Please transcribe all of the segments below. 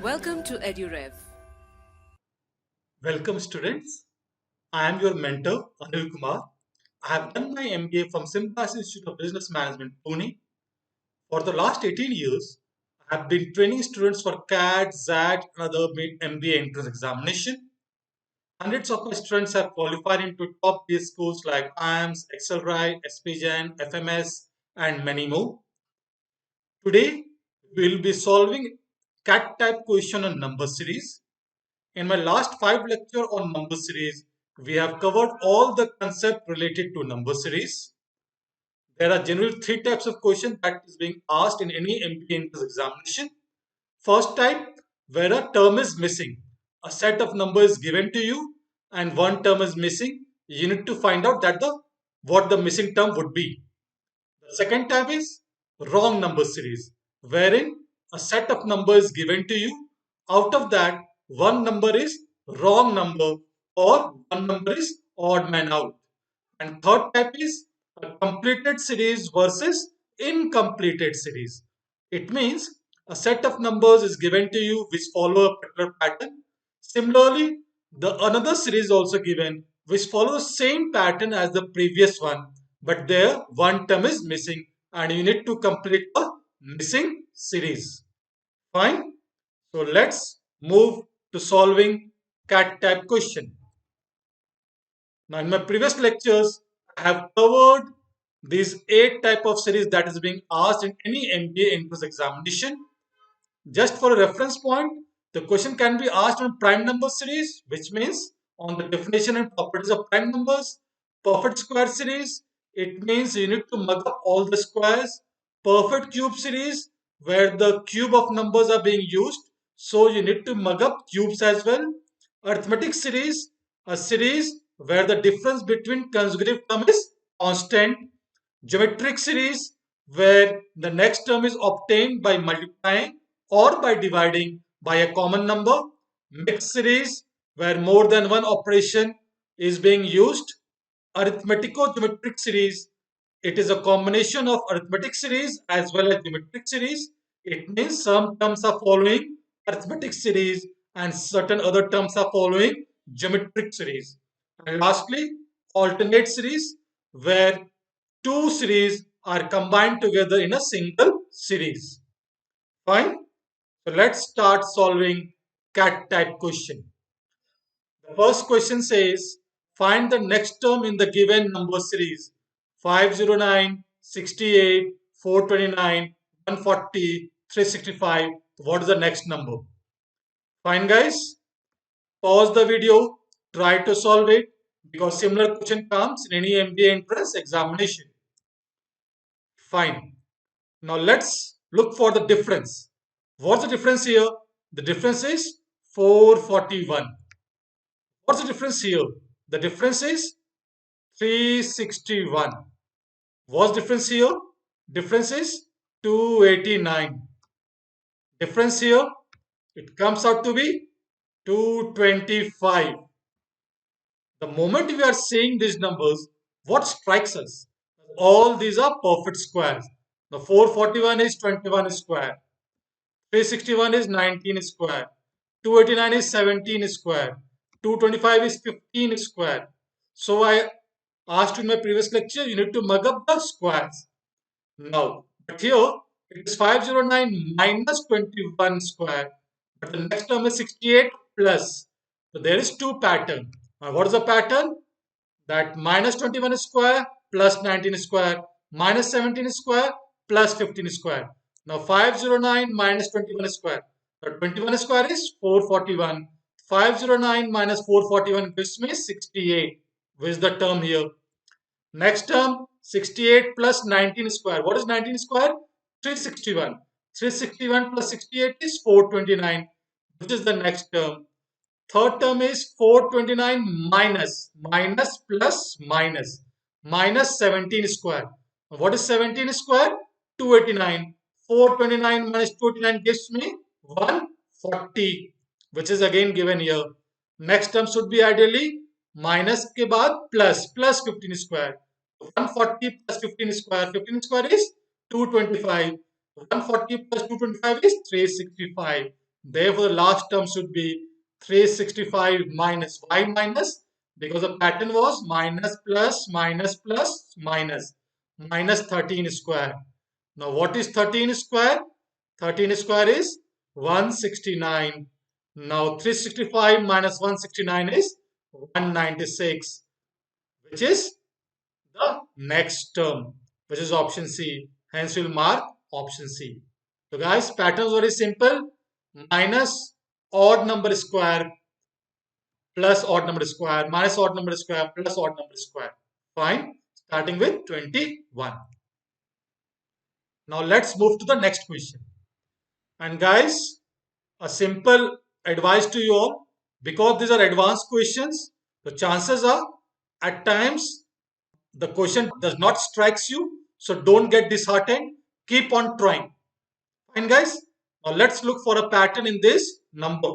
Welcome to EduRev. Welcome, students. I am your mentor, Anil Kumar. I have done my MBA from Simplast Institute of Business Management, Pune. For the last 18 years, I have been training students for CAT, ZAT, and other MBA entrance examination. Hundreds of my students have qualified into top tier schools like IIMS, Excelrite, SPGen, FMS, and many more. Today, we will be solving CAT type question on number series. In my last 5 lecture on number series, we have covered all the concept related to number series. There are generally 3 types of questions that is being asked in any MBA entrance examination. First type, where a term is missing. A set of numbers is given to you and one term is missing. You need to find out that what the missing term would be. The second type is wrong number series, wherein a set of numbers given to you. Out of that, one number is wrong number or one number is odd man out. And third type is a completed series versus incompleted series. It means a set of numbers is given to you which follow a particular pattern. Similarly, the another series also given which follows same pattern as the previous one, but there one term is missing and you need to complete a missing series. Fine. So let's move to solving cat type question. Now in my previous lectures, I have covered these 8 type of series that is being asked in any MBA entrance examination. Just for a reference point, the question can be asked on prime number series, which means on the definition and properties of prime numbers. Perfect square series, it means you need to mug up all the squares. Perfect cube series, where the cube of numbers are being used, so you need to mug up cubes as well. Arithmetic series, a series where the difference between consecutive term is constant. Geometric series, where the next term is obtained by multiplying or by dividing by a common number. Mixed series, where more than one operation is being used. Arithmetico-geometric series, it is a combination of arithmetic series as well as geometric series. It means some terms are following arithmetic series and certain other terms are following geometric series. And lastly, alternate series, where two series are combined together in a single series. Fine. So let's start solving cat type question. The first question says, find the next term in the given number series 509, 68, 429, 140, 365. What is the next number? Fine, guys. Pause the video, try to solve it because similar question comes in any MBA entrance examination. Fine. Now let's look for the difference. What's the difference here? The difference is 441. What's the difference here? The difference is 361. What's the difference here? Difference is 289. Difference here, it comes out to be 225. The moment we are seeing these numbers, what strikes us? All these are perfect squares. The 441 is 21 square. 361 is 19 square. 289 is 17 square. 225 is 15 square. So I asked in my previous lecture, you need to mug up the squares. Now, but here it is 509 minus 21 square. But the next term is 68 plus. So there is two pattern. Now what is the pattern? That minus 21 square plus 19 square minus 17 square plus 15 square. Now 509 minus 21 square. The 21 square is 441. 509 minus 441 gives me 68. Which is the term here? Next term 68 plus 19 square. What is 19 square? 361. 361 plus 68 is 429. Which is the next term? Third term is 429 minus plus minus 17 square. What is 17 square? 289. 429 minus 289 gives me 140, which is again given here. Next term should be ideally minus के बाद plus 15 square. 140 plus 15 square. 15 square is 225. 140 plus 225 is 365. Therefore, the last term should be 365 minus 5 minus, because the pattern was minus plus minus plus minus, minus 13 square. Now, what is 13 square? 13 square is 169. Now, 365 minus 169 is 196, which is the next term, which is option C. Hence, we'll mark option C. So, guys, pattern is very simple. Minus odd number square plus odd number square minus odd number square plus odd number square. Fine. Starting with 21. Now, let's move to the next question. And, guys, a simple advice to you all, because these are advanced questions, the chances are at times the question does not strikes you, so don't get disheartened. Keep on trying. Fine, guys. Now let's look for a pattern in this number.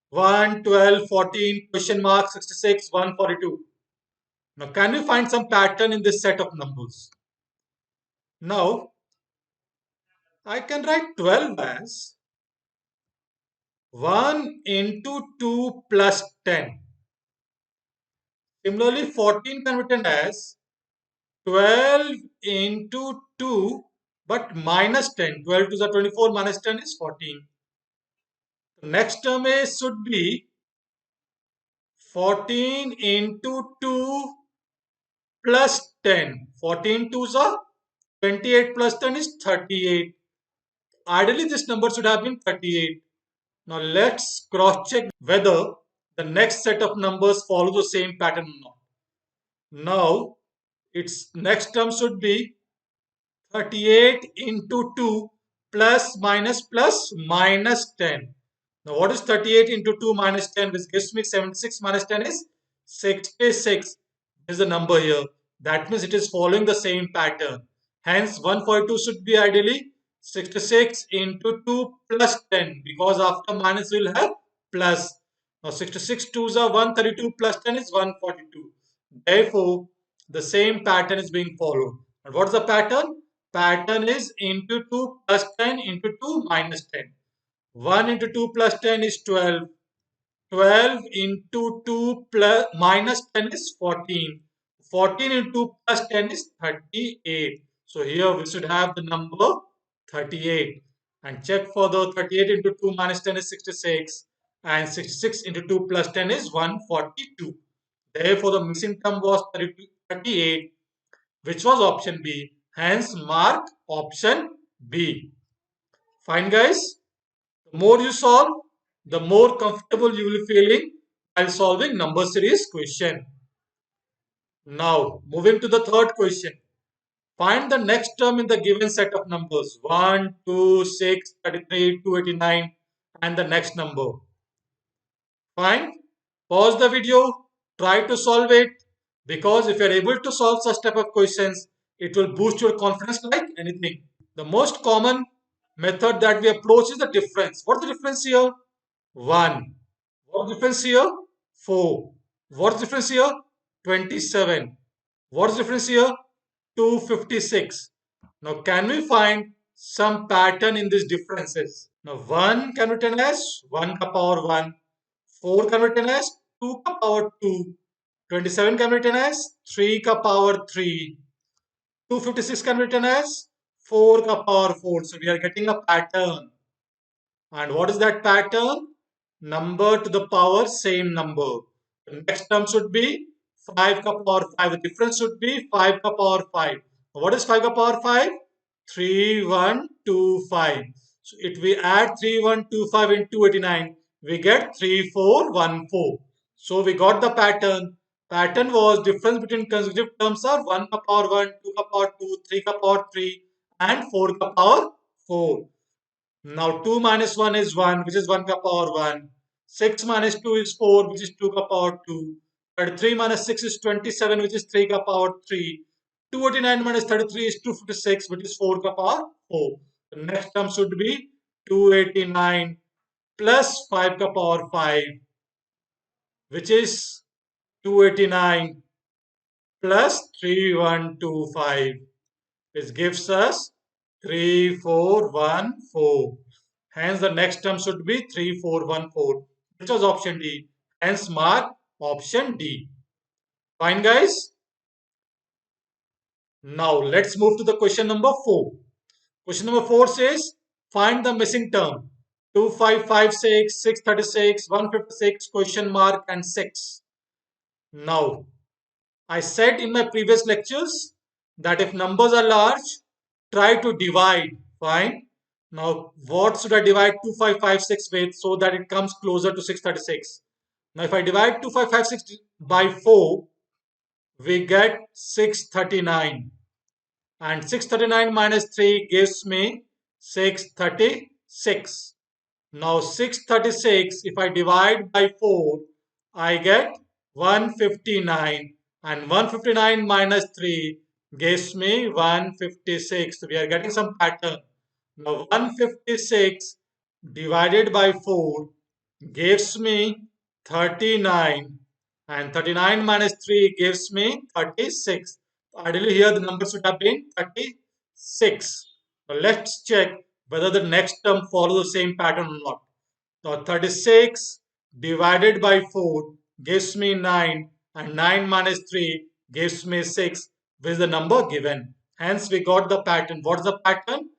1, 12, 14, question mark, 66, 142. Now can we find some pattern in this set of numbers? Now I can write 12 as 1 into 2 plus 10. Similarly, 14 can be written as 12 into 2 but minus 10. 12 to the 24 minus 10 is 14. The next term is should be 14 into 2 plus 10. 14 twos are 28 plus 10 is 38. Ideally, this number should have been 38. Now, let's cross check whether the next set of numbers follow the same pattern or not. Now, its next term should be 38 into 2 plus minus plus minus 10. Now, what is 38 into 2 minus 10? Which gives me 76 minus 10 is 66. Is the number here. That means it is following the same pattern. Hence, 142 should be ideally 66 into 2 plus 10, because after minus we will have plus. Now, 66 twos are 132 plus 10 is 142. Therefore, the same pattern is being followed. And what is the pattern? Pattern is into 2 plus 10 into 2 minus 10. 1 into 2 plus 10 is 12. 12 into 2 plus minus 10 is 14. 14 into 2 plus 10 is 38. So here we should have the number 38. And check for the 38 into 2 minus 10 is 66. And 66 into 2 plus 10 is 142. Therefore, the missing term was 38, which was option B. Hence, mark option B. Fine, guys. The more you solve, the more comfortable you will be feeling while solving number series question. Now, moving to the third question. Find the next term in the given set of numbers 1, 2, 6, 33, 289 and the next number. Fine. Pause the video, try to solve it, because if you are able to solve such type of questions, it will boost your confidence like anything. The most common method that we approach is the difference. What's the difference here? 1. What's the difference here? 4. What's the difference here? 27. What's the difference here? 256. Now, can we find some pattern in these differences? Now, 1 can be written as 1 ka power 1. 4 can be written as 2 ka power 2. 27 can be written as 3 ka power 3. 256 can be written as 4 ka power 4. So, we are getting a pattern. And what is that pattern? Number to the power same number. The next term should be 5 ka power 5. The difference should be 5 ka power 5. What is 5 ka power 5? 3125. So if we add 3125 in 289, we get 3414. So we got the pattern. Pattern was difference between consecutive terms are 1 ka power 1, 2 ka power 2, 3 ka power 3 and 4 ka power 4. Now 2 minus 1 is 1, which is 1 ka power 1. 6 minus 2 is 4, which is 2 ka power 2. 33 minus 6 is 27, which is 3 ka power 3. 289 minus 33 is 256, which is 4 ka power 4. The next term should be 289 plus 5 ka power 5, which is 289 plus 3125, which gives us 3414. Hence the next term should be 3414, which was option D. Hence mark option D. Fine guys. Now let's move to the question number 4. Question number 4 says find the missing term. 2556, 636, 156, question mark and 6. Now I said in my previous lectures that if numbers are large, try to divide. Fine. Now, what should I divide 2556 with so that it comes closer to 636? Now, if I divide 2556 by 4, we get 639. And 639 minus 3 gives me 636. Now 636, if I divide by 4, I get 159, and 159 minus 3 gives me 156. So we are getting some pattern. Now 156 divided by 4 gives me 39, and 39 minus 3 gives me 36. Ideally here the number should have been 36. Now let's check whether the next term follows the same pattern or not. Now 36 divided by 4 gives me 9, and 9 minus 3 gives me 6, which is the number given. Hence we got the pattern. What is the pattern?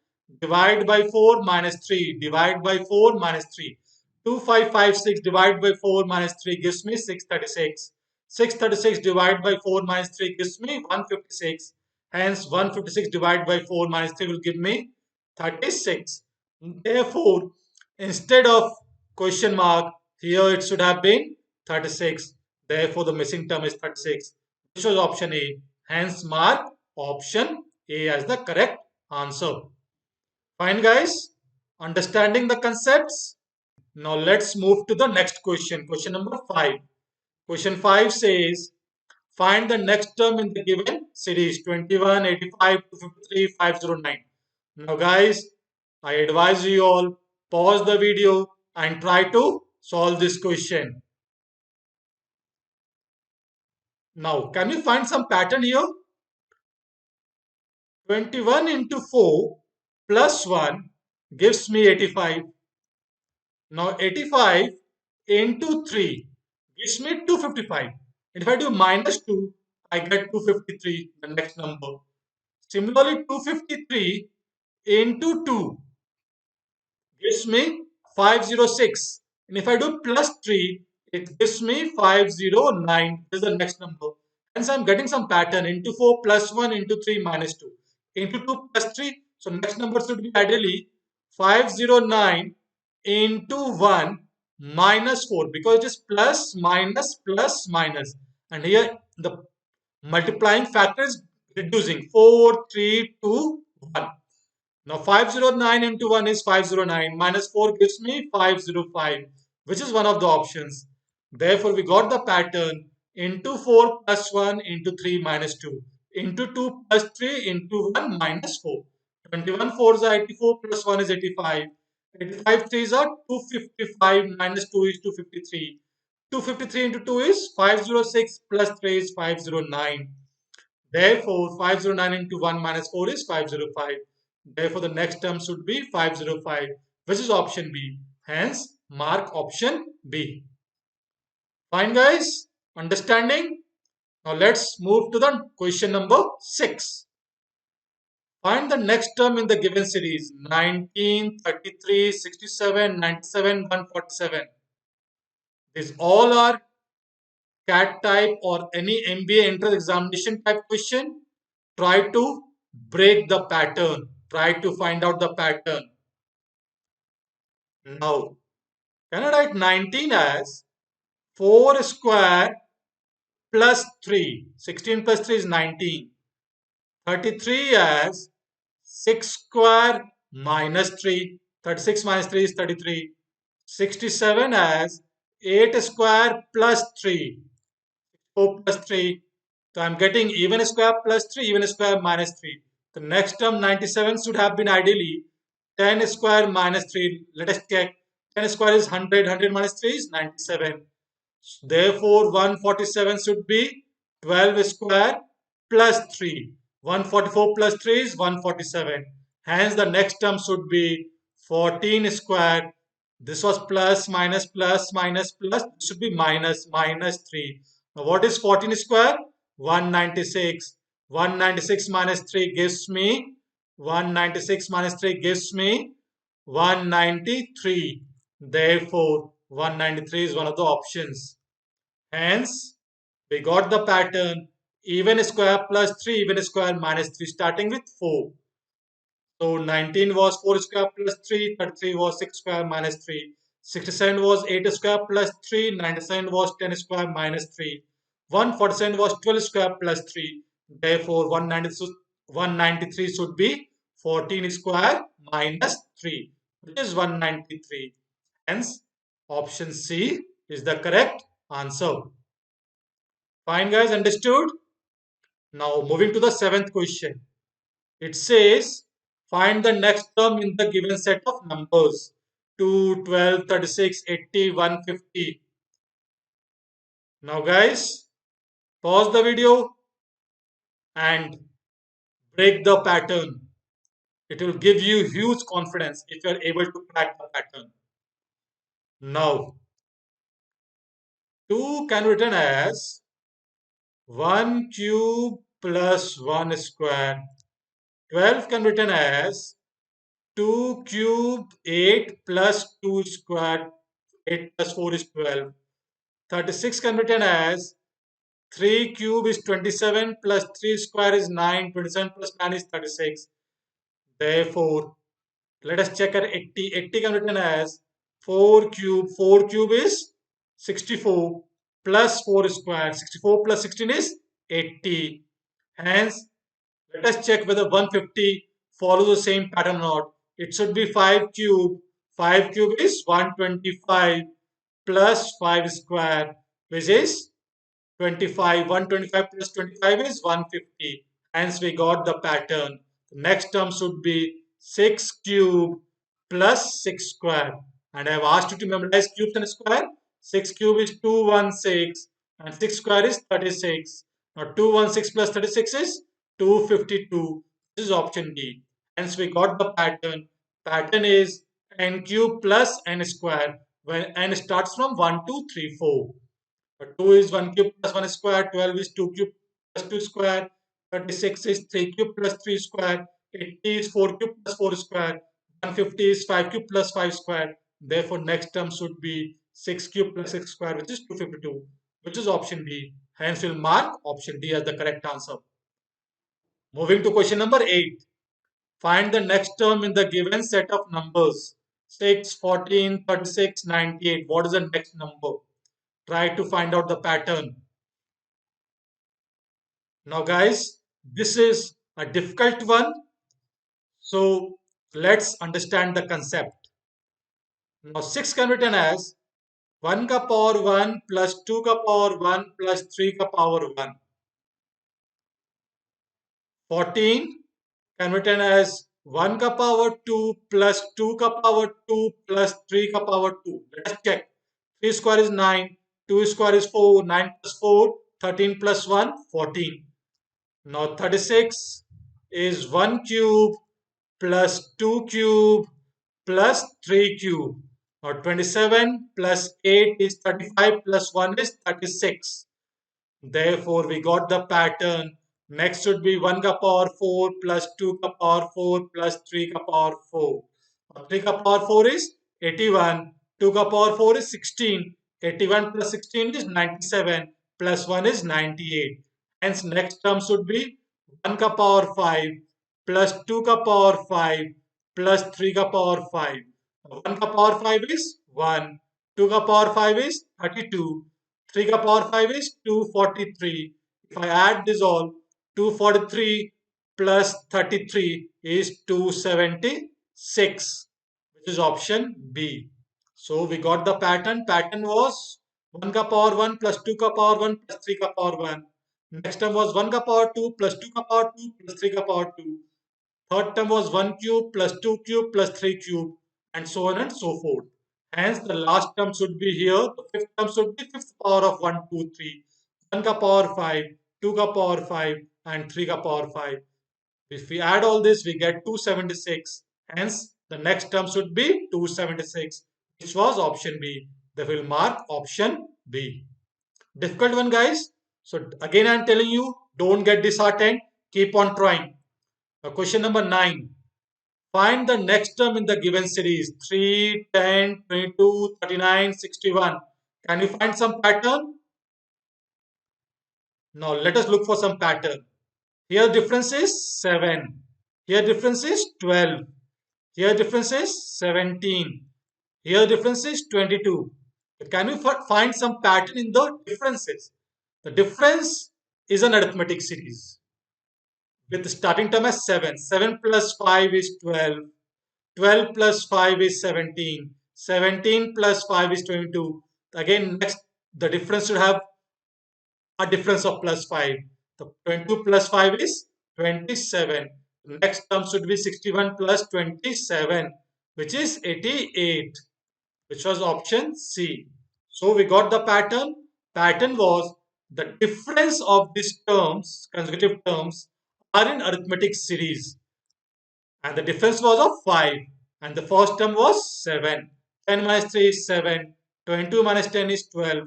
Divide by 4 minus 3, divide by 4 minus 3. 2556 divided by 4 minus 3 gives me 636. 636 divided by 4 minus 3 gives me 156. Hence 156 divided by 4 minus 3 will give me 36. Therefore, instead of question mark, here it should have been 36. Therefore, the missing term is 36. This was option A. Hence, mark option A as the correct answer. Fine, guys. Understanding the concepts? Now, let's move to the next question. Question number 5. Question 5 says, find the next term in the given series 21, 85, 253, 509. Now, guys, I advise you all pause the video and try to solve this question. Now, can you find some pattern here? 21 into 4 plus 1 gives me 85. Now, 85 into 3 gives me 255. If I do minus 2, I get 253, the next number. Similarly, 253 into 2 gives me 506. And if I do plus 3, it gives me 509. This is the next number. Hence, I'm getting some pattern into 4 plus 1 into 3 minus 2. Into 2 plus 3. So, next number should be ideally 509 into 1 minus 4, because it is plus minus plus minus. And here the multiplying factor is reducing 4, 3, 2, 1. Now 509 into 1 is 509, minus 4 gives me 505, which is one of the options. Therefore, we got the pattern into 4 plus 1 into 3 minus 2, into 2 plus 3 into 1 minus 4. 21 4s are 84 plus 1 is 85. 85 3s are 255 minus 2 is 253. 253 into 2 is 506 plus 3 is 509. Therefore, 509 into 1 minus 4 is 505. Therefore, the next term should be 505, which is option B. Hence, mark option B. Fine, guys? Understanding? Now, let's move to the question number 6. Find the next term in the given series 19, 33, 67, 97, 147. These all are CAT type or any MBA entrance examination type question. Try to break the pattern. Try to find out the pattern. Now, can I write 19 as 4 square plus 3? 16 plus 3 is 19. 33 as 6 square minus 3. 36 minus 3 is 33. 67 as 8 square plus 3. 4 plus 3. So I'm getting even square plus 3, even square minus 3. The next term 97 should have been ideally 10 square minus 3. Let us check. 10 square is 100. 100 minus 3 is 97. Therefore, 147 should be 12 square plus 3. 144 plus 3 is 147. Hence, the next term should be 14 square. This was plus, minus, plus, minus, plus. This should be minus, minus 3. Now what is 14 square? 196. 196 minus 3 gives me 196 minus 3 gives me 193. Therefore, 193 is one of the options. Hence, we got the pattern even square plus 3 even square minus 3 starting with 4. So 19 was 4 square plus 3, 33 was 6 square minus 3, 67 was 8 square plus 3, 97 was 10 square minus 3, 147 was 12 square plus 3. Therefore, 193 should be 14 square minus 3, which is 193. Hence, option C is the correct answer. Fine, guys, understood? Now, moving to the seventh question. It says, find the next term in the given set of numbers 2, 12, 36, 80, 150. Now, guys, pause the video and break the pattern. It will give you huge confidence if you are able to crack the pattern. Now, 2 can be written as 1 cube plus 1 square. 12 can be written as 2 cube 8 plus 2 square. 8 plus 4 is 12. 36 can be written as 3 cube is 27 plus 3 square is 9. 27 plus 9 is 36. Therefore, let us check at 80. 80 can be written as 4 cube. 4 cube is 64 plus 4 square. 64 plus 16 is 80. Hence, let us check whether 150 follows the same pattern or not. It should be 5 cube. 5 cube is 125 plus 5 square, which is 25. 125 plus 25 is 150. Hence, we got the pattern. The next term should be 6 cube plus 6 square. And I have asked you to memorize cubes and square. 6 cube is 216 and 6 square is 36. Now 216 plus 36 is 252. This is option D. Hence, we got the pattern. Pattern is n cube plus n square when n starts from 1, 2, 3, 4. 2 is 1 cube plus 1 square, 12 is 2 cube plus 2 square, 36 is 3 cube plus 3 square, 80 is 4 cube plus 4 square, 150 is 5 cube plus 5 square. Therefore, next term should be 6 cube plus 6 square, which is 252, which is option B. Hence, we'll mark option D as the correct answer. Moving to question number 8. Find the next term in the given set of numbers 6, 14, 36, 98. What is the next number? Try to find out the pattern. Now, guys, this is a difficult one. So, let's understand the concept. Now, 6 can be written as 1 ka power 1 plus 2 ka power 1 plus 3 ka power 1. 14 can be written as 1 ka power 2 plus 2 ka power 2 plus 3 ka power 2. Let us check. 3 square is 9, 2 square is 4, 9 plus 4, 13 plus 1, 14. Now 36 is 1 cube plus 2 cube plus 3 cube. Now 27 plus 8 is 35 plus 1 is 36. Therefore, we got the pattern. Next should be 1 ka power 4 plus 2 ka power 4 plus 3 ka power 4. Now 3 ka power 4 is 81. 2 ka power 4 is 16. 81 plus 16 is 97 plus 1 is 98. Hence, next term should be 1 ka power 5 plus 2 ka power 5 plus 3 ka power 5. 1 ka power 5 is 1. 2 ka power 5 is 32. 3 ka power 5 is 243. If I add this all, 243 plus 33 is 276, which is option B. So we got the pattern. Pattern was 1 ka power 1 plus 2 ka power 1 plus 3 ka power 1. Next term was 1 ka power 2 plus 2 ka power 2 plus 3 ka power 2. Third term was 1 cube plus 2 cube plus 3 cube and so on and so forth. Hence, the last term should be here. The fifth term should be fifth power of 1, 2, 3. 1 ka power 5, 2 ka power 5 and 3 ka power 5. If we add all this, we get 276. Hence, The next term should be 276, which was option B. They will mark option B. Difficult one, guys. So again, I'm telling you, don't get disheartened. Keep on trying. Question number 9. Find the next term in the given series 3, 10, 22, 39, 61. Can you find some pattern? Now let us look for some pattern. Here difference is 7. Here difference is 12. Here difference is 17. Here difference is 22. Can we find some pattern in the differences? The difference is an arithmetic series with the starting term as 7. 7 plus 5 is 12. 12 plus 5 is 17. 17 plus 5 is 22. Again, next, the difference should have a difference of plus 5. The 22 plus 5 is 27. The next term should be 61 plus 27, which is 88, which was option C. So we got the pattern. Pattern was the difference of these terms, consecutive terms, are in arithmetic series. And the difference was of 5. And the first term was 7. 10 minus 3 is 7. 22 minus 10 is 12.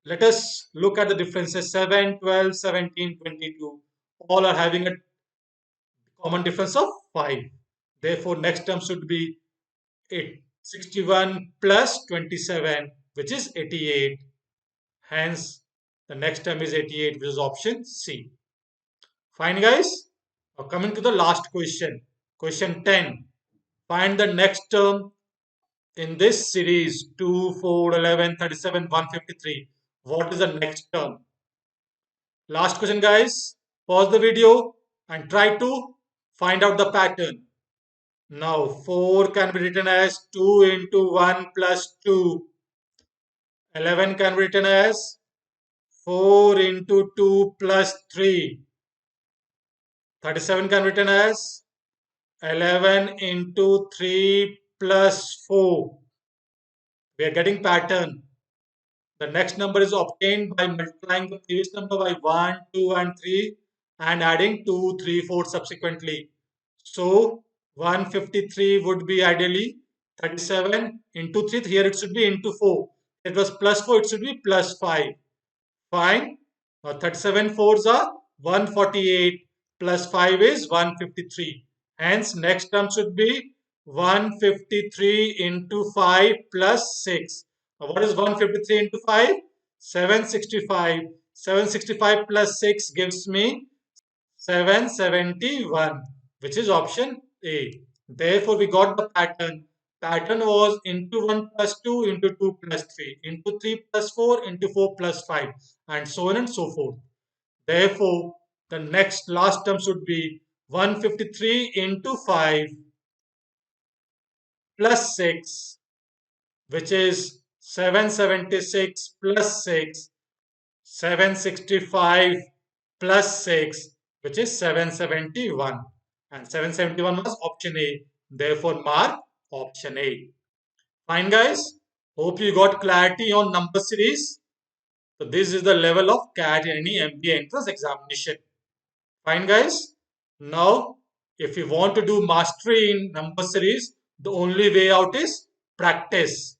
Let us look at the differences. 7, 12, 17, 22. All are having a common difference of 5. Therefore, next term should be 61 plus 27, which is 88. Hence, the next term is 88, which is option C. Fine, guys. Now, coming to the last question. Question 10. Find the next term in this series 2, 4, 11, 37, 153. What is the next term? Last question, guys. Pause the video and try to find out the pattern. Now 4 can be written as 2 into 1 plus 2. 11 can be written as 4 into 2 plus 3. 37 can be written as 11 into 3 plus 4. We are getting pattern. The next number is obtained by multiplying the previous number by 1, 2 and 3 and adding 2, 3, 4 subsequently. So 153 would be ideally 37 into 3. Here it should be into 4. It was plus 4, it should be plus 5. Fine. Now 37 fours are 148 plus 5 is 153. Hence next term should be 153 into 5 plus 6. Now what is 153 into 5? 765. 765 plus 6 gives me 771, which is option A. Therefore, we got the pattern. Pattern was into 1 plus 2 into 2 plus 3 into 3 plus 4 into 4 plus 5 and so on and so forth. Therefore, the next last term should be 153 into 5 plus 6, which is 776 plus 6, 765 plus 6, which is 771. And 771 was option A. Therefore, mark option A. Fine, guys. Hope you got clarity on number series. So, this is the level of CAT in any MBA entrance examination. Fine, guys. Now, if you want to do mastery in number series, the only way out is practice.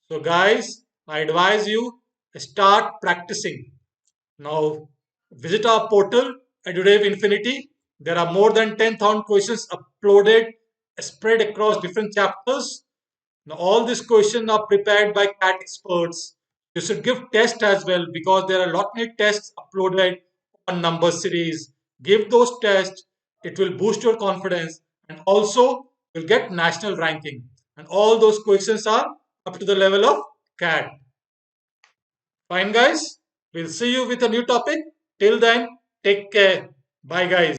So, guys, I advise you start practicing. Now, visit our portal, EduRave Infinity. There are more than 10,000 questions uploaded, spread across different chapters. Now, all these questions are prepared by CAT experts. You should give tests as well because there are a lot many tests uploaded on number series. Give those tests. It will boost your confidence and also you'll get national ranking. And all those questions are up to the level of CAT. Fine, guys. We'll see you with a new topic. Till then, take care. Bye, guys.